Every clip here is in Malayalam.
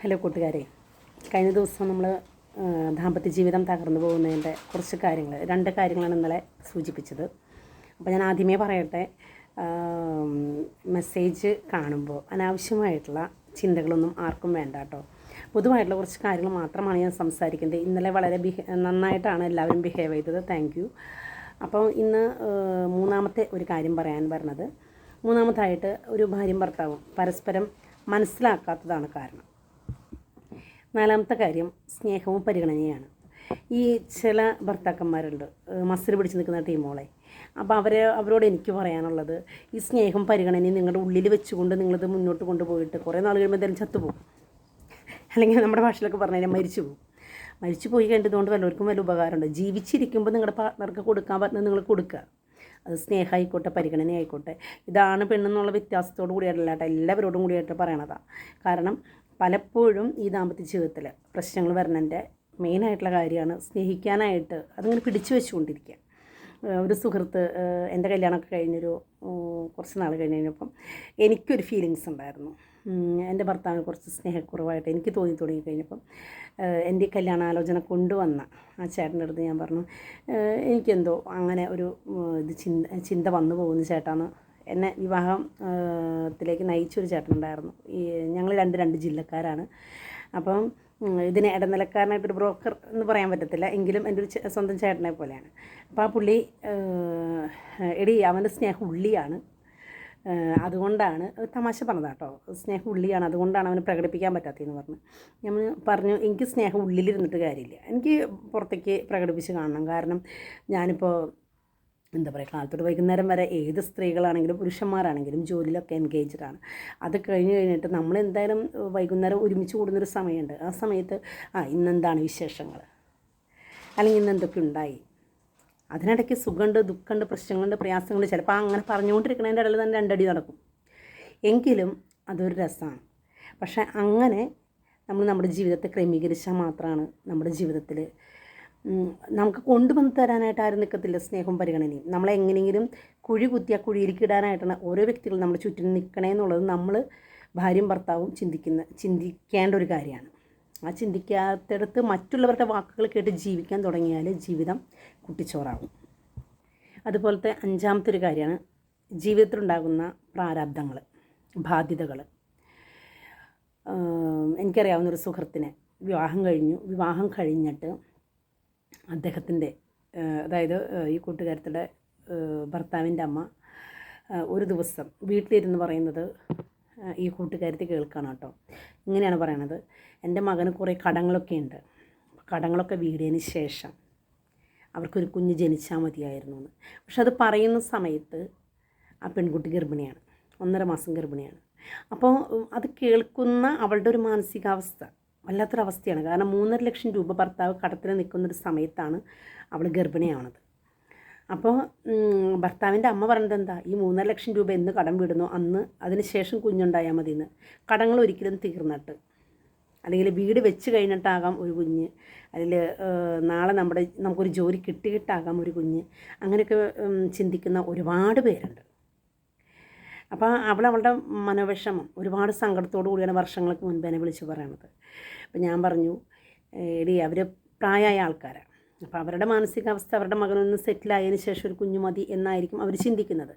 ഹലോ കൂട്ടുകാരെ, കഴിഞ്ഞ ദിവസം നമ്മൾ ദാമ്പത്യ ജീവിതം തകർന്നു പോകുന്നതിൻ്റെ കുറച്ച് കാര്യങ്ങൾ, 2 കാര്യങ്ങളാണ് ഇന്നലെ സൂചിപ്പിച്ചത്. അപ്പോൾ ഞാൻ ആദ്യമേ പറയട്ടെ, മെസ്സേജ് കാണുമ്പോൾ അനാവശ്യമായിട്ടുള്ള ചിന്തകളൊന്നും ആർക്കും വേണ്ട കേട്ടോ. പൊതുവായിട്ടുള്ള കുറച്ച് കാര്യങ്ങൾ മാത്രമാണ് ഞാൻ സംസാരിക്കുന്നത്. ഇന്നലെ വളരെ നന്നായിട്ടാണ് എല്ലാവരും ബിഹേവ് ചെയ്തത്, താങ്ക് യു. അപ്പോൾ ഇന്ന് മൂന്നാമത്തെ ഒരു കാര്യം പറയാൻ പറഞ്ഞത്, മൂന്നാമതായിട്ട് ഒരു ഭാര്യയും ഭർത്താവും പരസ്പരം മനസ്സിലാക്കാത്തതാണ് കാരണം. 4ാമത്തെ കാര്യം സ്നേഹവും പരിഗണനയാണ്. ഈ ചില ഭർത്താക്കന്മാരുണ്ട്, മസിൽ പിടിച്ച് നിൽക്കുന്ന ടീമോളെ. അപ്പോൾ അവരോട് എനിക്ക് പറയാനുള്ളത്, ഈ സ്നേഹം പരിഗണനയും നിങ്ങളുടെ ഉള്ളിൽ വെച്ചുകൊണ്ട് നിങ്ങളിത് മുന്നോട്ട് കൊണ്ടുപോയിട്ട് കുറേ നാൾ കഴിയുമ്പോൾ എന്തായാലും ചത്തുപോകും, അല്ലെങ്കിൽ നമ്മുടെ ഭാഷയിലൊക്കെ പറഞ്ഞു കഴിഞ്ഞാൽ മരിച്ചു പോയി കഴിഞ്ഞതുകൊണ്ട് വല്ലവർക്കും വലിയ ഉപകാരമുണ്ട്. ജീവിച്ചിരിക്കുമ്പോൾ നിങ്ങളുടെ പാർട്ട്ണർക്ക് കൊടുക്കാൻ പറ്റുന്നത് നിങ്ങൾ കൊടുക്കുക. അത് സ്നേഹമായിക്കോട്ടെ പരിഗണന ആയിക്കോട്ടെ. ഇതാണ് പെണ്ണെന്നുള്ള വ്യത്യാസത്തോടു കൂടിയായിട്ടല്ല കേട്ടോ, എല്ലാവരോടും കൂടിയായിട്ട് പറയണതാണ്. കാരണം പലപ്പോഴും ഈ ദാമ്പത്യ ജീവിതത്തിൽ പ്രശ്നങ്ങൾ വരുന്നതിൻ്റെ മെയിനായിട്ടുള്ള കാര്യമാണ് സ്നേഹിക്കാനായിട്ട് അതിങ്ങനെ പിടിച്ചു വെച്ചുകൊണ്ടിരിക്കുക. ഒരു സുഹൃത്ത്, എൻ്റെ കല്യാണമൊക്കെ കഴിഞ്ഞൊരു കുറച്ച് നാൾ കഴിഞ്ഞപ്പം എനിക്കൊരു ഫീലിങ്സ് ഉണ്ടായിരുന്നു. എൻ്റെ ഭർത്താവിന് കുറച്ച് സ്നേഹക്കുറവായിട്ട് എനിക്ക് തോന്നി തുടങ്ങിക്കഴിഞ്ഞപ്പം എൻ്റെ കല്യാണാലോചന കൊണ്ടുവന്ന ആ ചേട്ടൻ്റെ അടുത്ത് ഞാൻ പറഞ്ഞു, എനിക്കെന്തോ അങ്ങനെ ഒരു ചിന്ത വന്നു പോകുന്ന ചേട്ടാന്ന്. എന്നെ വിവാഹത്തിലേക്ക് നയിച്ചൊരു ചേട്ടനുണ്ടായിരുന്നു. ഞങ്ങൾ രണ്ട് ജില്ലക്കാരാണ്. അപ്പം ഇതിന് ഇടനിലക്കാരനായിട്ടൊരു ബ്രോക്കർ എന്ന് പറയാൻ പറ്റത്തില്ല, എങ്കിലും എൻ്റെ ഒരു സ്വന്തം ചേട്ടനെ പോലെയാണ്. അപ്പോൾ ആ പുള്ളി, എടി അവൻ്റെ സ്നേഹം ഉള്ളിയാണ്, അതുകൊണ്ടാണ്, തമാശ പറഞ്ഞതാട്ടോ, സ്നേഹം ഉള്ളിയാണ്, അതുകൊണ്ടാണ് അവന് പ്രകടിപ്പിക്കാൻ പറ്റാത്തതെന്ന് പറഞ്ഞു. ഞാൻ പറഞ്ഞു, എനിക്ക് സ്നേഹം ഉള്ളിലിരുന്നിട്ട് കാര്യമില്ല, എനിക്ക് പുറത്തേക്ക് പ്രകടിപ്പിച്ച് കാണണം. കാരണം ഞാനിപ്പോൾ എന്താ പറയുക, കാലത്തോട്ട് വൈകുന്നേരം വരെ ഏത് സ്ത്രീകളാണെങ്കിലും പുരുഷന്മാരാണെങ്കിലും ജോലിയിലൊക്കെ എൻഗേജ്ഡാണ്. അത് കഴിഞ്ഞിട്ട് നമ്മൾ എന്തായാലും വൈകുന്നേരം ഒരുമിച്ച് കൂടുന്നൊരു സമയമുണ്ട്. ആ സമയത്ത് ഇന്നെന്താണ് വിശേഷങ്ങൾ, അല്ലെങ്കിൽ ഇന്ന് എന്തൊക്കെ ഉണ്ടായി, അതിനിടയ്ക്ക് സുഖമുണ്ട്, ദുഃഖമുണ്ട്, പ്രശ്നങ്ങളുണ്ട്, പ്രയാസങ്ങളുണ്ട്. ചിലപ്പോൾ അങ്ങനെ പറഞ്ഞുകൊണ്ടിരിക്കുന്നതിൻ്റെ ഇടയിൽ തന്നെ 2 അടി നടക്കും. എങ്കിലും അതൊരു രസമാണ്. പക്ഷേ അങ്ങനെ നമ്മൾ നമ്മുടെ ജീവിതത്തെ ക്രമീകരിച്ചാൽ മാത്രമാണ് നമ്മുടെ ജീവിതത്തിൽ നമുക്ക് കൊണ്ടുവന്ന് തരാനായിട്ട് ആരും നിൽക്കത്തില്ല. സ്നേഹവും പരിഗണനയും നമ്മളെങ്ങനെയെങ്കിലും കുഴി കുത്തിയ കുഴിയിലേക്ക് ഇടാനായിട്ടാണ് ഓരോ വ്യക്തികളും നമ്മുടെ ചുറ്റിനും നിൽക്കണേ എന്നുള്ളത് നമ്മൾ ഭാര്യയും ഭർത്താവും ചിന്തിക്കേണ്ട ഒരു കാര്യമാണ്. ആ ചിന്തിക്കാത്തടത്ത് മറ്റുള്ളവരുടെ വാക്കുകൾ കേട്ട് ജീവിക്കാൻ തുടങ്ങിയാൽ ജീവിതം കുട്ടിച്ചോറാകും. അതുപോലത്തെ 5ാമത്തെ ഒരു കാര്യമാണ് ജീവിതത്തിലുണ്ടാകുന്ന പ്രാരാബ്ധങ്ങൾ, ബാധ്യതകൾ. എനിക്കറിയാവുന്നൊരു സുഹൃത്തിന് വിവാഹം കഴിഞ്ഞിട്ട് അദ്ദേഹത്തിൻ്റെ, അതായത് ഈ കൂട്ടുകാരത്തിൻ്റെ ഭർത്താവിൻ്റെ അമ്മ ഒരു ദിവസം വീട്ടിലിരുന്ന് പറയുന്നത് ഈ കൂട്ടുകാരത്തി കേൾക്കണം കേട്ടോ. ഇങ്ങനെയാണ് പറയണത്, എൻ്റെ മകന് കുറേ കടങ്ങളൊക്കെ ഉണ്ട്, കടങ്ങളൊക്കെ വീടിയതിന് ശേഷം അവർക്കൊരു കുഞ്ഞ് ജനിച്ചാൽ മതിയായിരുന്നു എന്ന്. പക്ഷെ അത് പറയുന്ന സമയത്ത് ആ പെൺകുട്ടി ഗർഭിണിയാണ്, 1.5 മാസം ഗർഭിണിയാണ്. അപ്പോൾ അത് കേൾക്കുന്ന അവളുടെ ഒരു മാനസികാവസ്ഥ വല്ലാത്തൊരവസ്ഥയാണ്. കാരണം 3.5 ലക്ഷം രൂപ ഭർത്താവ് കടത്തിൽ നിൽക്കുന്നൊരു സമയത്താണ് അവൾ ഗർഭിണിയാവണത്. അപ്പോൾ ഭർത്താവിൻ്റെ അമ്മ പറഞ്ഞത് എന്താ, ഈ 3.5 ലക്ഷം രൂപ എന്ന് കടം വിടുന്നു അന്ന് അതിന് ശേഷം കുഞ്ഞുണ്ടായാൽ മതി എന്ന്. കടങ്ങൾ ഒരിക്കലും തീർന്നിട്ട്, അല്ലെങ്കിൽ വീട് വെച്ച് കഴിഞ്ഞിട്ടാകാം ഒരു കുഞ്ഞ്, അതിൽ നാളെ നമുക്കൊരു ജോലി കിട്ടിയിട്ടാകാം ഒരു കുഞ്ഞ്, അങ്ങനെയൊക്കെ ചിന്തിക്കുന്ന ഒരുപാട് പേരുണ്ട്. അപ്പോൾ അവളുടെ മനോവിഷമം ഒരുപാട് സങ്കടത്തോടു കൂടിയാണ് വർഷങ്ങൾക്ക് മുൻപ് എന്നെ വിളിച്ച് പറയണത്. അപ്പോൾ ഞാൻ പറഞ്ഞു, എടി അവർ പ്രായമായ ആൾക്കാരാണ്, അപ്പോൾ അവരുടെ മാനസികാവസ്ഥ അവരുടെ മകനൊന്ന് സെറ്റിലായതിനു ശേഷം ഒരു കുഞ്ഞു മതി എന്നായിരിക്കും അവർ ചിന്തിക്കുന്നത്.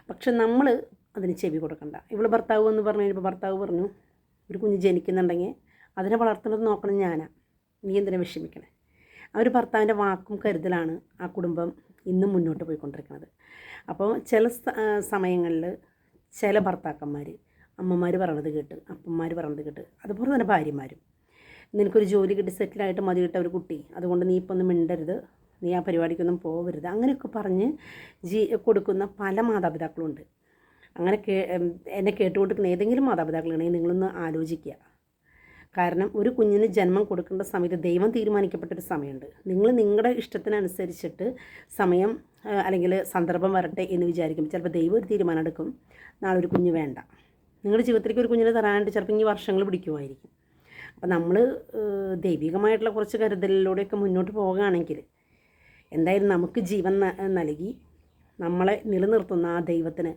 പക്ഷെ നമ്മൾ അതിന് ചെവി കൊടുക്കണ്ട. ഇവൾ ഭർത്താവ് എന്ന് പറഞ്ഞു കഴിഞ്ഞപ്പോൾ ഭർത്താവ് പറഞ്ഞു, ഒരു കുഞ്ഞ് ജനിക്കുന്നുണ്ടെങ്കിൽ അതിനെ വളർത്തുന്നത് നോക്കണം ഞാനാണ്, നീ എന്തിനാ വിഷമിക്കണേ. ആ ഒരു ഭർത്താവിൻ്റെ വാക്കും കരുതലാണ് ആ കുടുംബം ഇന്നും മുന്നോട്ട് പോയിക്കൊണ്ടിരിക്കുന്നത്. അപ്പോൾ ചില സമയങ്ങളിൽ ചില ഭർത്താക്കന്മാർ അമ്മമാർ പറയണത് കേട്ട്, അപ്പന്മാർ പറയണത് കേട്ട്, അതുപോലെ തന്നെ ഭാര്യമാരും, നിനക്കൊരു ജോലി കിട്ടി സെറ്റിലായിട്ട് മതി കിട്ട ഒരു കുട്ടി, അതുകൊണ്ട് നീ ഇപ്പോൾ ഒന്നും മിണ്ടരുത്, നീ ആ പരിപാടിക്കൊന്നും പോകരുത്, അങ്ങനെയൊക്കെ പറഞ്ഞ് കൊടുക്കുന്ന പല മാതാപിതാക്കളുണ്ട്. അങ്ങനെ എന്നെ കേട്ടുകൊണ്ടിരിക്കുന്ന ഏതെങ്കിലും മാതാപിതാക്കളുണ്ടെങ്കിൽ നിങ്ങളൊന്ന് ആലോചിക്കുക. കാരണം ഒരു കുഞ്ഞിന് ജന്മം കൊടുക്കേണ്ട സമയത്ത് ദൈവം തീരുമാനിക്കപ്പെട്ടൊരു സമയമുണ്ട്. നിങ്ങൾ നിങ്ങളുടെ ഇഷ്ടത്തിനനുസരിച്ചിട്ട് സമയം അല്ലെങ്കിൽ സന്ദർഭം വരട്ടെ എന്ന് വിചാരിക്കും. ചിലപ്പോൾ ദൈവം ഒരു തീരുമാനം എടുക്കും, നാളെ ഒരു കുഞ്ഞ് വേണ്ട, നിങ്ങളുടെ ജീവിതത്തിലേക്ക് ഒരു കുഞ്ഞിനെ തരാനായിട്ട് ചിലപ്പോൾ ഇനി വർഷങ്ങൾ പിടിക്കുമായിരിക്കും. അപ്പോൾ നമ്മൾ ദൈവികമായിട്ടുള്ള കുറച്ച് കരുതലിലൂടെയൊക്കെ മുന്നോട്ട് പോകുകയാണെങ്കിൽ എന്തായാലും നമുക്ക് ജീവൻ നൽകി നമ്മളെ നിലനിർത്തുന്ന ആ ദൈവത്തിന്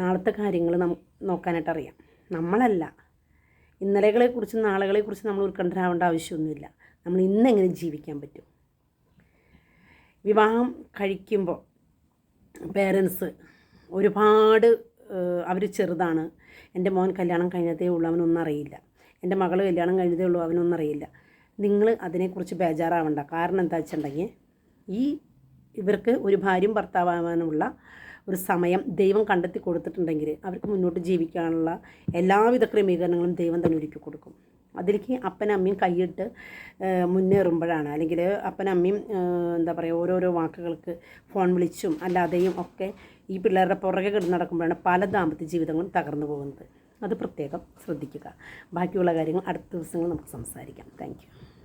നാളത്തെ കാര്യങ്ങൾ നോക്കാനായിട്ട് അറിയാം. നമ്മളല്ല, ഇന്നലെകളെക്കുറിച്ചും നാളുകളെക്കുറിച്ചും നമ്മൾ ഉത്കണ്ഠരാവേണ്ട ആവശ്യമൊന്നുമില്ല. നമ്മൾ ഇന്നെങ്ങനെ ജീവിക്കാൻ പറ്റും. വിവാഹം കഴിക്കുമ്പോൾ പേരൻസ് ഒരുപാട് അവർ ചെറുതാണ്, എൻ്റെ മോൻ കല്യാണം കഴിഞ്ഞതേ ഉള്ളൂ, അവനൊന്നും അറിയില്ല, എൻ്റെ മകൾ കല്യാണം കഴിഞ്ഞതേ ഉള്ളൂ, അവനൊന്നും അറിയില്ല. നിങ്ങൾ അതിനെക്കുറിച്ച് ബേജാറാവണ്ട. കാരണം എന്താ വെച്ചിട്ടുണ്ടെങ്കിൽ ഇവർക്ക് ഒരു ഭാര്യയും ഭർത്താവാകാനുള്ള ഒരു സമയം ദൈവം കണ്ടെത്തി കൊടുത്തിട്ടുണ്ടെങ്കിൽ അവർക്ക് മുന്നോട്ട് ജീവിക്കാനുള്ള എല്ലാവിധ ക്രമീകരണങ്ങളും ദൈവം തന്നെ ഒരുക്കി കൊടുക്കും. അതിലേക്ക് അപ്പനും അമ്മയും കൈയിട്ട് മുന്നേറുമ്പോഴാണ്, അല്ലെങ്കിൽ അപ്പനും അമ്മയും എന്താ പറയുക, ഓരോരോ വാക്കുകൾക്ക് ഫോൺ വിളിച്ചും അല്ലാതെയും ഒക്കെ ഈ പിള്ളേരുടെ പുറകെ കിടന്ന് നടക്കുമ്പോഴാണ് പല ദാമ്പത്യ ജീവിതങ്ങളും തകർന്നു പോകുന്നത്. അത് പ്രത്യേകം ശ്രദ്ധിക്കുക. ബാക്കിയുള്ള കാര്യങ്ങൾ അടുത്ത ദിവസങ്ങൾ നമുക്ക് സംസാരിക്കാം. Thank you.